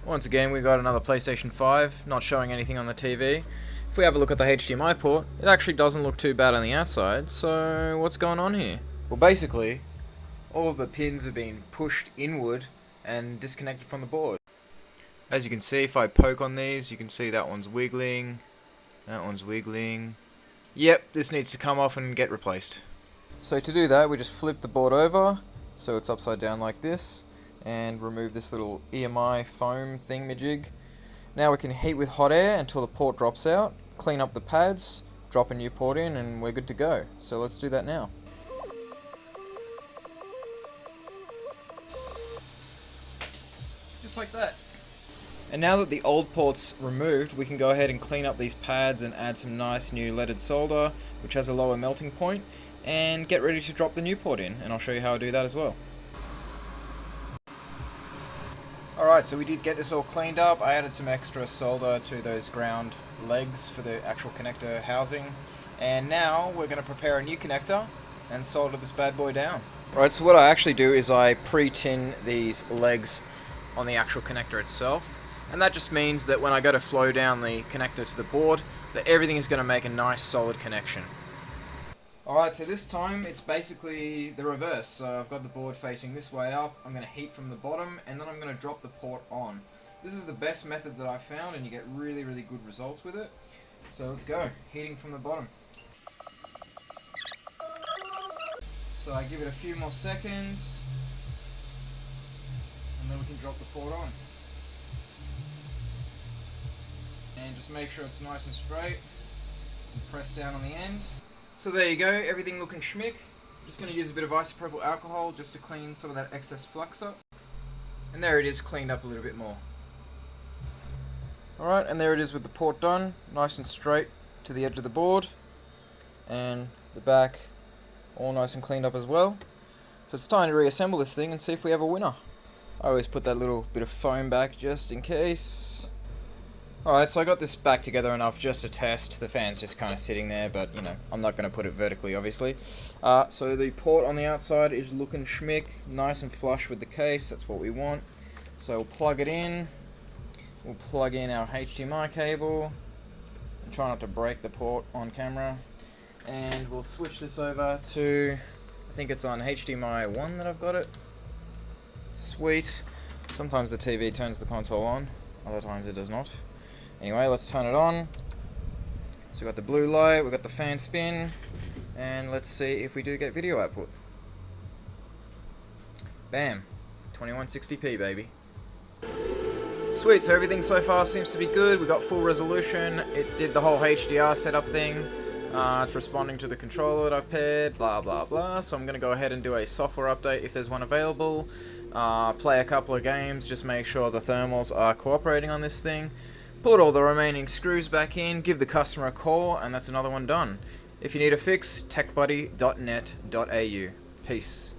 Once again, we got another PlayStation 5, not showing anything on the TV. If we have a look at the HDMI port, it actually doesn't look too bad on the outside, so what's going on here? Well, basically, all of the pins have been pushed inward and disconnected from the board. As you can see, if I poke on these, you can see that one's wiggling, that one's wiggling. Yep, this needs to come off and get replaced. So to do that, we just flip the board over, so it's upside down like this, and remove this little EMI foam thingamajig. Now we can heat with hot air until the port drops out, clean up the pads, drop a new port in, and we're good to go. So let's do that now. Just like that. And now that the old port's removed, we can go ahead and clean up these pads and add some nice new leaded solder, which has a lower melting point, and get ready to drop the new port in, and I'll show you how I do that as well. Alright, so we did get this all cleaned up. I added some extra solder to those ground legs for the actual connector housing, and now we're going to prepare a new connector and solder this bad boy down. Alright, so what I actually do is I pre-tin these legs on the actual connector itself, and that just means that when I go to flow down the connector to the board, that everything is going to make a nice solid connection. Alright, so this time it's basically the reverse. So I've got the board facing this way up, I'm going to heat from the bottom, and then I'm going to drop the port on. This is the best method that I've found, and you get really, really good results with it. So let's go, heating from the bottom. So I give it a few more seconds, and then we can drop the port on. And just make sure it's nice and straight, and press down on the end. So there you go, everything looking schmick. Just going to use a bit of isopropyl alcohol just to clean some of that excess flux up. And there it is, cleaned up a little bit more. Alright, and there it is with the port done, nice and straight to the edge of the board. And the back all nice and cleaned up as well. So it's time to reassemble this thing and see if we have a winner. I always put that little bit of foam back just in case. Alright, so I got this back together enough just to test. The fan's just kind of sitting there, but you know, I'm not going to put it vertically obviously. So the port on the outside is looking schmick, nice and flush with the case, that's what we want. So we'll plug it in, we'll plug in our HDMI cable, and try not to break the port on camera, and we'll switch this over to, I think it's on HDMI 1 that I've got it. Sweet. Sometimes the TV turns the console on, other times it does not. Anyway, let's turn it on. So we've got the blue light, we've got the fan spin, and let's see if we do get video output. Bam, 2160p baby. Sweet, so everything so far seems to be good. We got full resolution, it did the whole HDR setup thing. It's responding to the controller that I've paired, blah blah blah. So I'm going to go ahead and do a software update if there's one available. Play a couple of games, just make sure the thermals are cooperating on this thing. Put all the remaining screws back in, give the customer a call, and that's another one done. If you need a fix, techbuddy.net.au. Peace.